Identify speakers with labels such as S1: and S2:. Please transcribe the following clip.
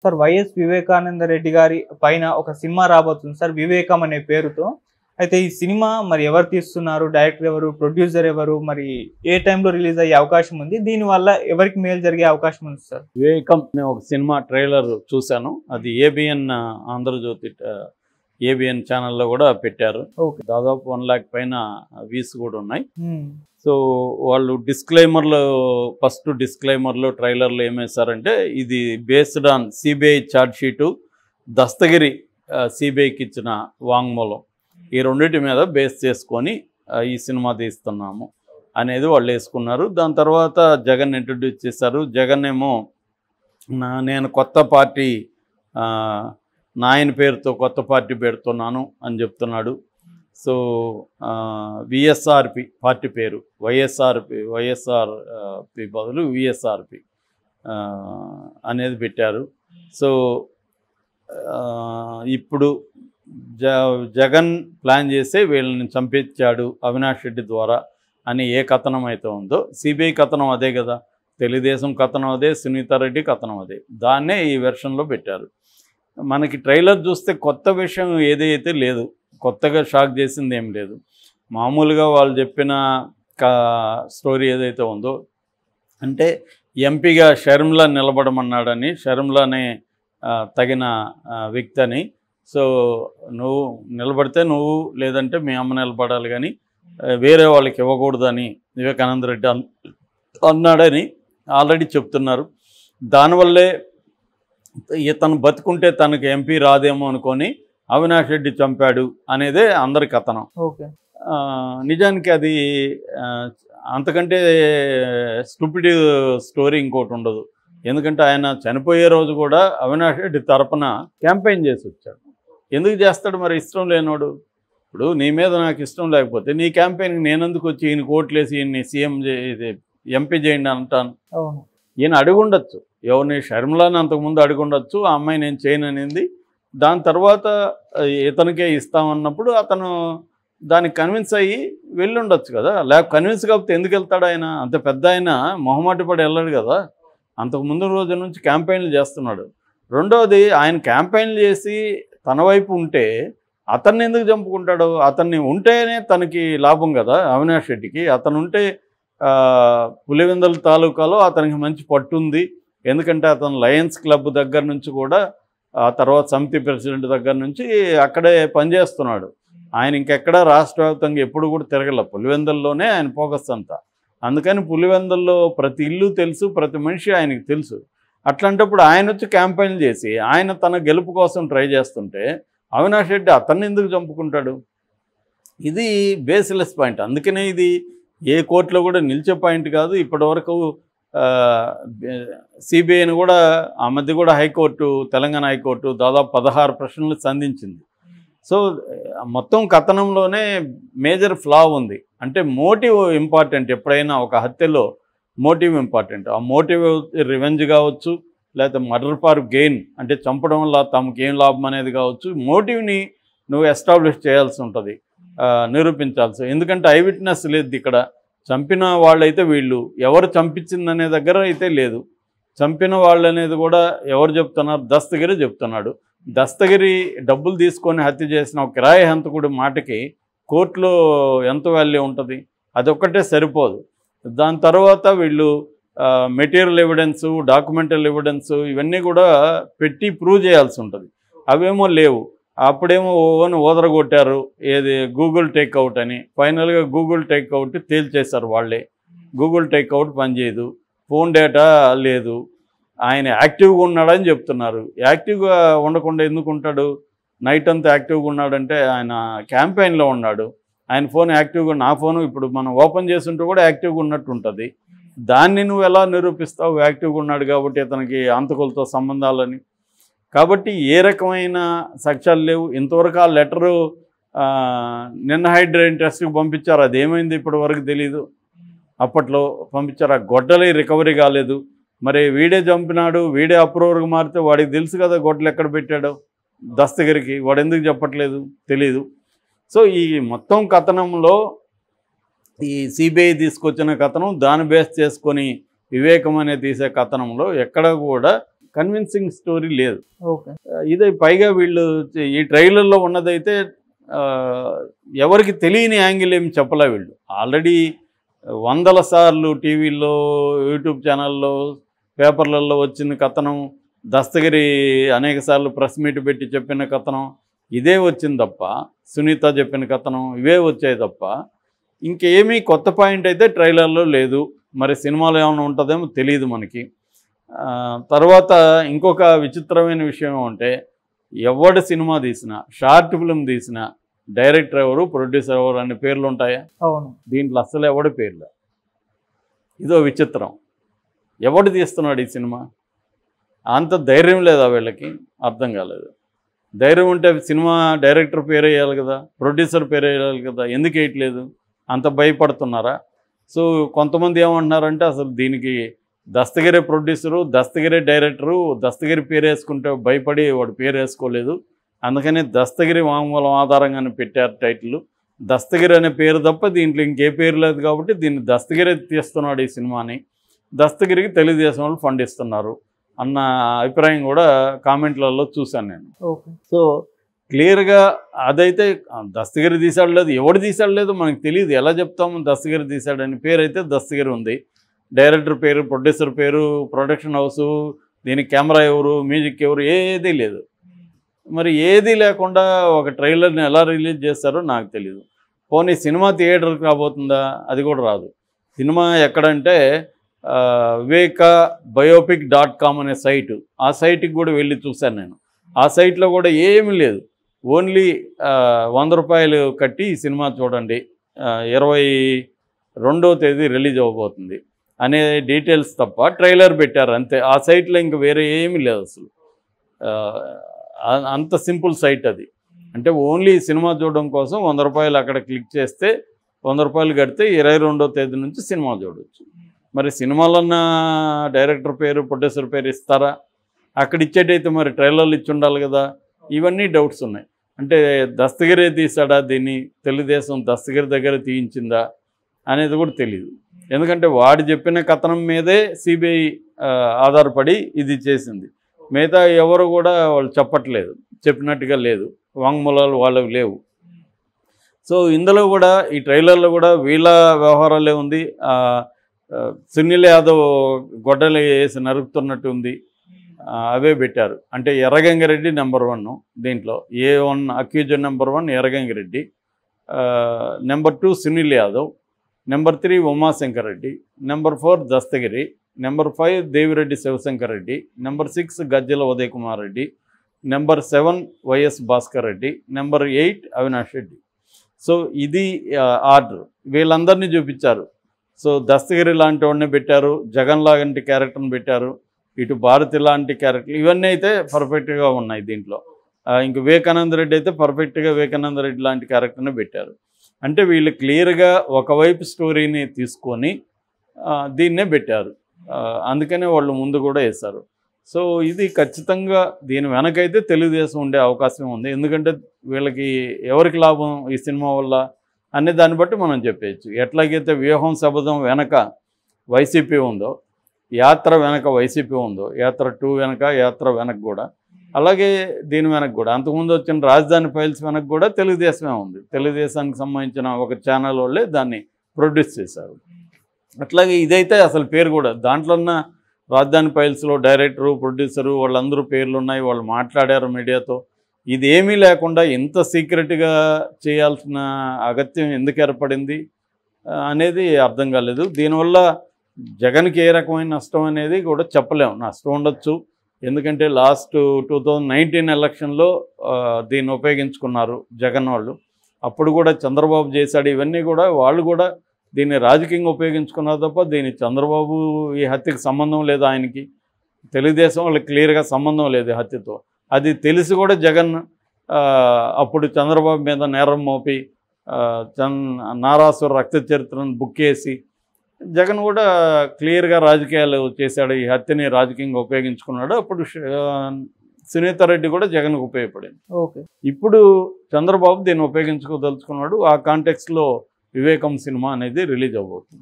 S1: Sir YS Vivekananda Reddy గారి పైన ఒక సినిమా రాబోతుంది సార్, వివేకం అనే పేరుతో. అయితే ఈ సినిమా మరి ఎవరు తీస్తున్నారు, డైరెక్టర్ ఎవరు, ప్రొడ్యూసర్ ఎవరు, మరి ఏ టైంలో రిలీజ్ అయ్యే అవకాశం ఉంది, దీనివల్ల ఎవరికి మేలు జరిగే అవకాశం ఉంది సార్?
S2: వివేకం అనే ఒక సినిమా ట్రైలర్ చూశాను. అది ఏబిఎన్ ఆంధ్రజ్యోతి ఏబిఎన్ ఛానల్లో కూడా పెట్టారు. దాదాపు 1 lakh పైన వ్యూస్ కూడా ఉన్నాయి. సో వాళ్ళు ఫస్ట్ డిస్క్లైమర్లో ట్రైలర్లో ఏమేశారంటే, ఇది based on CBI charge sheet, Dastagiri సిబిఐకి ఇచ్చిన వాంగ్మూలం, ఈ రెండింటి మీద బేస్ చేసుకొని ఈ సినిమా తీస్తున్నాము అనేది వాళ్ళు వేసుకున్నారు. దాని తర్వాత జగన్ ఇంట్రడ్యూస్ చేశారు. జగన్ ఏమో నేను కొత్త పార్టీ, నాయన పేరుతో కొత్త పార్టీ పెడుతున్నాను అని చెప్తున్నాడు. సో విఎస్ఆర్పి పార్టీ పేరు, వైఎస్ఆర్పి బదులు విఎస్ఆర్పి అనేది పెట్టారు. సో ఇప్పుడు జగన్ ప్లాన్ చేసే వీళ్ళని చంపించాడు అవినాష్ రెడ్డి ద్వారా అని ఏ కథనం అయితే ఉందో, సిబిఐ కథనం అదే కదా, తెలుగుదేశం కథనం అదే, సునీతారెడ్డి కథనం అదే, దాన్నే ఈ వెర్షన్లో పెట్టారు. మనకి ట్రైలర్ చూస్తే కొత్త విషయం ఏదైతే లేదు, కొత్తగా షాక్ చేసింది ఏం లేదు. మామూలుగా వాళ్ళు చెప్పిన స్టోరీ ఏదైతే ఉందో, అంటే ఎంపీగా షర్మిలా నిలబడమన్నాడని, షర్మిలానే తగిన వ్యక్తి అని, సో నువ్వు నిలబడితే నువ్వు, లేదంటే మీ అమ్మ నిలబడాలి, కానీ వేరే వాళ్ళకి ఇవ్వకూడదని వివేకానంద రెడ్డి అన్నాడని ఆల్రెడీ చెప్తున్నారు. దానివల్లే ఇతను బతుకుంటే తనకు ఎంపీ రాదేమో అనుకొని అవినాష్ రెడ్డి చంపాడు అనేదే అందరి కథనం. నిజానికి అది అంతకంటే స్టూపిడ్ స్టోరీ ఇంకోటి ఉండదు. ఎందుకంటే ఆయన చనిపోయే రోజు కూడా అవినాష్ రెడ్డి తరపున క్యాంపెయిన్ చేసి వచ్చాడు. ఎందుకు చేస్తాడు మరి, ఇష్టం లేనోడు? ఇప్పుడు నీ మీద నాకు ఇష్టం లేకపోతే నీ క్యాంపెయిన్కి నేనెందుకు వచ్చి ఈయన కోట్లేసి ఈయన్ని సీఎం ఎంపీ చేయండి అంటాను? ఈయన అడుగుండొచ్చు, ఎవరిని, షర్మిలాని అంతకుముందు అడుగుండొచ్చు, ఆ అమ్మాయి నేను చేయను అనేది. దాని తర్వాత ఇతనికే ఇస్తామన్నప్పుడు అతను దానికి కన్విన్స్ అయ్యి వెళ్ళుండొచ్చు కదా. కన్విన్స్ కాకపోతే ఎందుకు వెళ్తాడు ఆయన? అంత పెద్ద ఆయన మొహమాటి పడి వెళ్ళాడు కదా. అంతకుముందు రోజు నుంచి క్యాంపెయిన్లు చేస్తున్నాడు. రెండవది, ఆయన క్యాంపెయిన్లు చేసి తన వైపు ఉంటే అతన్ని ఎందుకు చంపుకుంటాడు? అతన్ని ఉంటేనే తనకి లాభం కదా అవినాష్ రెడ్డికి. అతను ఉంటే పులివెందుల తాలూకాలో అతనికి మంచి పట్టుంది. ఎందుకంటే అతను లయన్స్ క్లబ్ దగ్గర నుంచి కూడా, ఆ తర్వాత సమితి ప్రెసిడెంట్ దగ్గర నుంచి అక్కడే పనిచేస్తున్నాడు. ఆయన ఇంకెక్కడా రాష్ట్ర వ్యాప్తంగా ఎప్పుడు కూడా తిరగల, పులివెందుల్లోనే ఆయన ఫోకస్ అంతా. అందుకని పులివెందుల్లో ప్రతి ఇల్లు తెలుసు, ప్రతి మనిషి ఆయనకి తెలుసు. అట్లాంటప్పుడు ఆయన వచ్చి క్యాంపెయిన్ చేసి ఆయన తన గెలుపు కోసం ట్రై చేస్తుంటే అవినాష్ రెడ్డి అతన్ని ఎందుకు చంపుకుంటాడు? ఇది బేస్లెస్ పాయింట్. అందుకనే ఇది ఏ కోర్టులో కూడా నిలిచే పాయింట్ కాదు. ఇప్పటివరకు సిబిఐని కూడా, ఆ మధ్య కూడా హైకోర్టు, తెలంగాణ హైకోర్టు దాదాపు 16 ప్రశ్నలు సంధించింది. సో మొత్తం కథనంలోనే మేజర్ ఫ్లా ఉంది. అంటే మోటివ్ ఇంపార్టెంట్. ఎప్పుడైనా ఒక హత్యలో మోటివ్ ఇంపార్టెంట్. ఆ మోటివ్ రివెంజ్ కావచ్చు, లేకపోతే మర్డర్ ఫార్ గెయిన్, అంటే చంపడం వల్ల తమకు ఏం లాభం అనేది కావచ్చు. మోటివ్ని నువ్వు ఎస్టాబ్లిష్ చేయాల్సి ఉంటుంది, నిరూపించాల్సి. ఎందుకంటే ఐ విట్నెస్ లేదు ఇక్కడ. చంపిన వాళ్ళైతే వీళ్ళు, ఎవరు చంపించిందనే దగ్గర అయితే లేదు. చంపిన వాళ్ళు అనేది కూడా ఎవరు చెప్తున్నారు? దస్తగిరి చెప్తున్నాడు. దస్తగిరి డబ్బులు తీసుకొని హత్య చేసిన ఒక కిరాయి హంతకుడి మాటకి కోర్టులో ఎంత వాల్యూ ఉంటుంది? అదొక్కటే సరిపోదు. దాని తర్వాత వీళ్ళు మెటీరియల్ ఎవిడెన్సు, డాక్యుమెంటల్ ఎవిడెన్సు ఇవన్నీ కూడా పెట్టి ప్రూవ్ చేయాల్సి ఉంటుంది. అవేమో లేవు. అప్పుడేమో ఓదరగొట్టారు, ఏది గూగుల్ టేక్అవుట్ అని. ఫైనల్గా గూగుల్ టేక్అవుట్ తేల్చేశారు వాళ్ళే. గూగుల్ టేక్అవుట్ పనిచేయదు, ఫోన్ డేటా లేదు. ఆయన యాక్టివ్గా ఉన్నాడని చెప్తున్నారు. యాక్టివ్గా ఉండకుండా ఎందుకు ఉంటాడు? నైట్ అంతా యాక్టివ్గా ఉన్నాడంటే ఆయన క్యాంపెయిన్లో ఉన్నాడు. ఆయన ఫోన్ యాక్టివ్గా, నా ఫోను ఇప్పుడు మనం ఓపెన్ చేస్తుంటే కూడా యాక్టివ్గా ఉన్నట్టు ఉంటుంది. దాన్ని నువ్వు ఎలా నిరూపిస్తావు? యాక్టివ్గా ఉన్నాడు కాబట్టి అతనికి అంతకులతో సంబంధాలని. కాబట్టి ఏ రకమైన సాక్ష్యాలు లేవు. ఇంతవరకు ఆ లెటరు నిన్న హైడ్రేన్ టెస్ట్కి పంపించారు, అదేమైంది ఇప్పటి వరకు తెలీదు. అప్పట్లో పంపించారు, ఆ గొడ్డలి రికవరీ కాలేదు. మరి వీడే చంపినాడు, వీడే అప్రూవర్గా మారితే వాడికి తెలుసు కదా గొడ్డలు ఎక్కడ పెట్టాడో దస్తగిరికి. వాడు ఎందుకు చెప్పట్లేదు తెలీదు. సో ఈ మొత్తం కథనంలో ఈ సిబిఐ తీసుకొచ్చిన కథనం, దాన్ని బేస్ చేసుకొని వివేకం అనే తీసే కథనంలో ఎక్కడ కూడా కన్విన్సింగ్ స్టోరీ లేదు.
S1: ఓకే.
S2: ఇదే పైగా వీళ్ళు ఈ ట్రైలర్లో ఉన్నదైతే ఎవరికి తెలియని యాంగిల్ ఏమి చెప్పలే వీళ్ళు. ఆల్రెడీ వందల సార్లు టీవీల్లో, యూట్యూబ్ ఛానల్లో, పేపర్లలో వచ్చిన కథనం, దస్తగిరి అనేక సార్లు ప్రెస్ మీట్ పెట్టి చెప్పిన కథనం ఇదే వచ్చింది తప్ప, సునీత చెప్పిన కథనం ఇవే వచ్చాయి తప్ప ఇంకేమీ కొత్త పాయింట్ అయితే ట్రైలర్లో లేదు. మరి సినిమాలో ఏమైనా ఉంటుందేమో తెలియదు మనకి. తర్వాత ఇంకొక విచిత్రమైన విషయం ఏమంటే, ఎవడు సినిమా తీసినా, షార్ట్ ఫిల్మ్ తీసినా డైరెక్టర్ ఎవరు, ప్రొడ్యూసర్ ఎవరు అనే పేర్లు ఉంటాయా?
S1: అవును.
S2: దీంట్లో అసలు ఎవడి పేర్లు. ఇదో విచిత్రం. ఎవడు తీస్తున్నాడు ఈ సినిమా? అంత ధైర్యం లేదా వీళ్ళకి? అర్థం కాలేదు. ధైర్యం ఉంటే సినిమా డైరెక్టర్ పేరు వేయాలి కదా, ప్రొడ్యూసర్ పేరు వేయాలి కదా, ఎందుకు వేయట్లేదు? అంత భయపడుతున్నారా? సో కొంతమంది ఏమంటున్నారంటే అసలు దీనికి దస్తగిరి ప్రొడ్యూసరు, దస్తగిరి డైరెక్టరు, దస్తగిరి పేరు వేసుకుంటే భయపడి వాడు పేరు వేసుకోలేదు, అందుకని దస్తగిరి వాంగ్మూలం ఆధారంగానే పెట్టారు టైటిల్. దస్తగిరి అనే పేరు తప్ప దీంట్లో ఇంకే పేరు లేదు కాబట్టి దీన్ని దస్తగిరి తీస్తున్నాడు ఈ సినిమాని, దస్తగిరికి తెలుగుదేశం వాళ్ళు ఫండ్ ఇస్తున్నారు అన్న అభిప్రాయం కూడా కామెంట్లలో చూశాను నేను.
S1: ఓకే.
S2: సో క్లియర్గా అదైతే దస్తగిరి తీసాడు లేదు, ఎవడు తీసాడు లేదు మనకు తెలియదు. ఎలా చెప్తాము దస్తగిరి తీసాడని? పేరు అయితే దస్తగిరి ఉంది, డైరెక్టర్ పేరు, ప్రొడ్యూసర్ పేరు, ప్రొడక్షన్ హౌసు, దీనికి కెమెరా ఎవరు, మ్యూజిక్ ఎవరు, ఏదీ లేదు. మరి ఏదీ లేకుండా ఒక ట్రైలర్ని ఎలా రిలీజ్ చేస్తారో నాకు తెలియదు. పోనీ సినిమా థియేటర్కి రాబోతుందా? అది కూడా రాదు. సినిమా ఎక్కడంటే viveca-biopic.com అనే సైటు, ఆ సైట్కి కూడా వెళ్ళి చూశాను నేను. ఆ సైట్లో కూడా ఏమీ లేదు. ఓన్లీ 100 రూపాయలు కట్టి ఈ సినిమా చూడండి, 22వ తేదీ రిలీజ్ అవ్వబోతుంది అనే డీటెయిల్స్ తప్ప ట్రైలర్ పెట్టారు అంతే. ఆ సైట్లో ఇంక వేరే ఏమీ లేదు అసలు. అంత సింపుల్ సైట్ అది. అంటే ఓన్లీ సినిమా చూడడం కోసం 100 రూపాయలు అక్కడ క్లిక్ చేస్తే 100 రూపాయలు కడితే 22వ తేదీ నుంచి సినిమా చూడవచ్చు. మరి సినిమాలన్నా డైరెక్టర్ పేరు, ప్రొడ్యూసర్ పేరు ఇస్తారా? అక్కడ ఇచ్చేటైతే మరి ట్రైలర్లు ఇచ్చి ఉండాలి కదా. ఇవన్నీ డౌట్స్ ఉన్నాయి. అంటే దస్తగిరి తీసాడా దీన్ని, తెలుగుదేశం దస్తగిరి దగ్గర తీయించిందా అనేది కూడా తెలియదు. ఎందుకంటే వాడు చెప్పిన కథనం మీదే సిబిఐ ఆధారపడి ఇది చేసింది. మిగతా ఎవరు కూడా వాళ్ళు చెప్పట్లేదు, చెప్పినట్టుగా లేదు, వాంగ్మూలాలు వాళ్ళవి లేవు. సో ఇందులో కూడా ఈ ట్రైలర్లో కూడా వీళ్ళ వ్యవహారాలే ఉంది. సునీల్ యాదవ్ గొడ్డలు వేసి నరుకుతున్నట్టు ఉంది, అవే పెట్టారు. అంటే ఎర్రగంగిరెడ్డి నెంబర్ 1 దీంట్లో, A1 accused number 1 Erragangireddy, number 2 Sunil Yadav, number 3 Umashankar Reddy, number 4 Dastagiri, number 5 Devireddy Shivashankar Reddy, number 6 Gajjala Uday Kumar Reddy, number 7 YS Bhaskar Reddy, number 8 Avinash Reddy. So ఇది ఆర్డర్. వీళ్ళందరినీ చూపించారు. సో దస్తగిరి లాంటి వాడిని పెట్టారు, జగన్ లాంటి క్యారెక్టర్ని పెట్టారు, ఇటు భారతి లాంటి క్యారెక్టర్లు, ఇవన్నీ అయితే పర్ఫెక్ట్గా ఉన్నాయి దీంట్లో. ఇంక వివేకానంద రెడ్డి అయితే పర్ఫెక్ట్గా వివేకానంద రెడ్డి లాంటి క్యారెక్టర్ని పెట్టారు. అంటే వీళ్ళు క్లియర్గా ఒకవైపు స్టోరీని తీసుకొని దీన్నే పెట్టారు. అందుకనే వాళ్ళు ముందు కూడా వేశారు. సో ఇది ఖచ్చితంగా దీని వెనకైతే తెలుగుదేశం ఉండే అవకాశం ఉంది. ఎందుకంటే వీళ్ళకి ఎవరికి లాభం ఈ సినిమా వల్ల అనే దాన్ని బట్టి మనం చెప్పేయచ్చు. ఎట్లాగైతే వ్యూహం శబదం వెనక వైసీపీ ఉందో, యాత్ర వెనక వైసీపీ ఉందో, యాత్ర 2 వెనక, యాత్ర వెనక కూడా, అలాగే దీని వెనక కూడా అంతకుముందు వచ్చిన రాజధాని ఫైల్స్ వెనక కూడా తెలుగుదేశమే ఉంది. తెలుగుదేశానికి సంబంధించిన ఒక ఛానల్ వాళ్ళే దాన్ని ప్రొడ్యూస్ చేశారు. అట్లాగే ఇదైతే అసలు పేరు కూడా దాంట్లో ఉన్న రాజధాని ఫైల్స్లో డైరెక్టరు, ప్రొడ్యూసరు వాళ్ళందరూ పేర్లు ఉన్నాయి, వాళ్ళు మాట్లాడారు మీడియాతో. ఇది ఏమీ లేకుండా ఇంత సీక్రెట్గా చేయాల్సిన అగత్యం ఎందుకు ఏర్పడింది అనేది అర్థం కాలేదు. దీనివల్ల జగన్కి ఏ రకమైన నష్టం అనేది కూడా చెప్పలేము. నష్టం ఉండొచ్చు, ఎందుకంటే లాస్ట్ 2019 ఎలక్షన్లో దీన్ని ఉపయోగించుకున్నారు జగన్ వాళ్ళు. అప్పుడు కూడా చంద్రబాబు చేశాడు. ఇవన్నీ కూడా వాళ్ళు కూడా దీన్ని రాజకీయంగా ఉపయోగించుకున్నారు తప్ప దీని చంద్రబాబు ఈ హత్యకి సంబంధం లేదు. ఆయనకి తెలుగుదేశం వాళ్ళకి క్లియర్గా సంబంధం లేదు ఈ హత్యతో. అది తెలిసి కూడా జగన్ అప్పుడు చంద్రబాబు మీద నేరం మోపి నారాసుర రక్త చరిత్రను బుక్ చేసి జగన్ కూడా క్లియర్గా రాజకీయాలు చేశాడు. ఈ హత్యని రాజకీయంగా ఉపయోగించుకున్నాడు. అప్పుడు సునీత రెడ్డి కూడా జగన్కు ఉపయోగపడింది.
S1: ఓకే.
S2: ఇప్పుడు చంద్రబాబు దీన్ని ఉపయోగించుకోదలుచుకున్నాడు. ఆ కాంటెక్స్లో వివేకం సినిమా అనేది రిలీజ్ అవబోతుంది.